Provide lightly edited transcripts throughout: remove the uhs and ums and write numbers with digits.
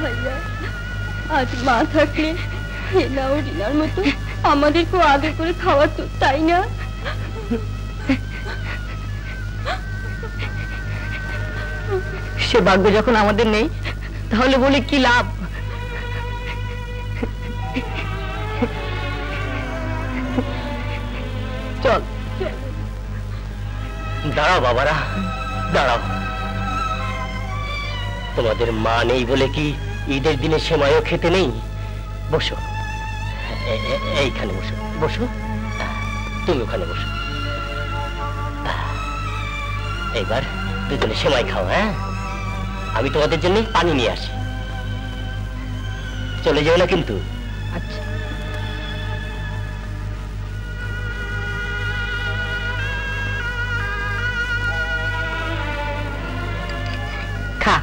ভাইয়া, আজ মা থাকলে হেনা ও রিনার মতো আমাদেরকেও আগে করে খাওয়াতো, তাই না? সে ভাগ্য যখন আমাদের নেই, তাহলে বলে কি লাভ? চল। দাঁড়াও বাবারা, দাঁড়াও। তোমাদের মা নেই বলে কি ঈদের দিনে সেমাইও খেতে নেই? বসো, এইখানে বসো, বসো। তুমি ওখানে বসো। এইবার দুজনে সেমাই খাও। হ্যাঁ, আমি তোমাদের জন্য পানি নিয়ে আসি। চলে যাও না কিন্তু। আচ্ছা। খা।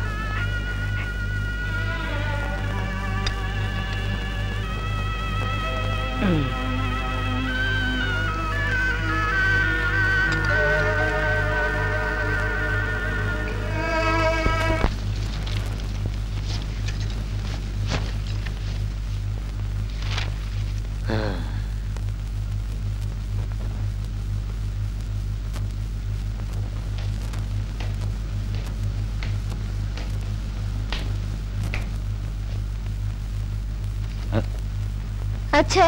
আচ্ছা,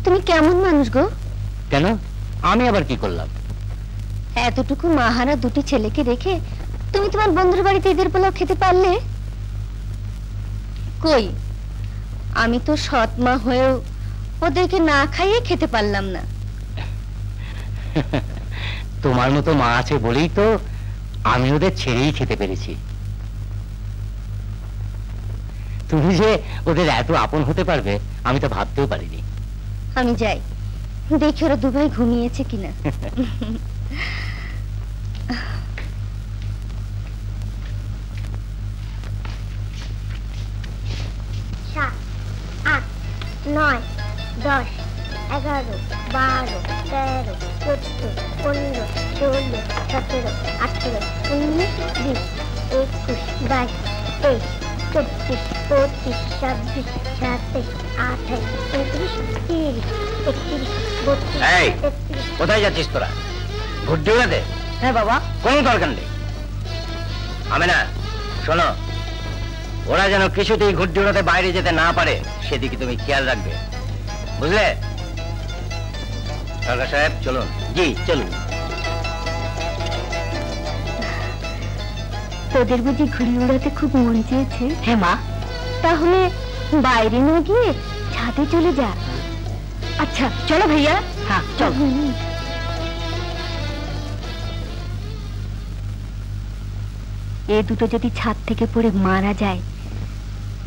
তুমি কেমন মানুষ গো? কেন, আমি আবার কি করলাম? এতটুকু মাহারা দুটি ছেলেকে রেখে তুমি তোমার বন্ধুর বাড়িতে ঈদের পোলাও খেতে পারলে? কই, আমি তো সৎ মা হয়েও ওদেরকে না খাইয়ে খেতে পারলাম না। তোমার মতো মা আছে বলেই তো আমি ওদের ছেড়েই খেতে পেরেছি। তুমি যে ওদের এত আপন হতে পারবে আমি তো ভাবতেও পারিনি। আমি যাই, দেখি ওরা দুবাই ঘুমিয়েছে কিনা। 7, 8, 9, 10, 11, 12, 13, 14, 15, 16, 17, 18, 19, 20, 21, 22, 23, 24, 25, 26, 27, 28, 29, 30, 31, 32, কোথায় যাচ্ছিস তোরা? ঘুরতে উড়াতে? হ্যাঁ বাবা। কোনো দরকার নেই। আমি না, শোনো, ওরা যেন কিছুতেই ঘুরতে উড়াতে বাইরে যেতে না পারে সেদিকে তুমি খেয়াল রাখবে, বুঝলে? সরকার সাহেব চলুন। জি চলুন। তোদের বুঝি ঘুড়ি উড়াতে খুব মন চেয়েছে? হ্যাঁ মা। তাহলে বাইরে না গিয়ে ছাদে চলে যা। আচ্ছা চলো ভাইয়া। হ্যাঁ চল। এ দুটো যদি ছাদ থেকে পড়ে মারা যায়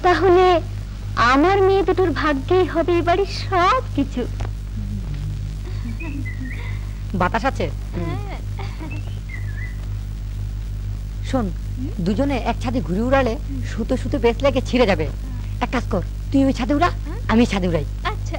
তাহলে আমার মেয়ে দুটোর ভাগ্যেই হবে এই বাড়ির সব কিছু। বাতাস আছে? শোন, দুজনে এক ছাদে ঘুরে উড়ালে সুতো সুতো বেশ লেগে ছিঁড়ে যাবে। এক কাজ কর, তুই ওই ছাদে উড়া, আমি ছাদে উড়াই। আচ্ছা।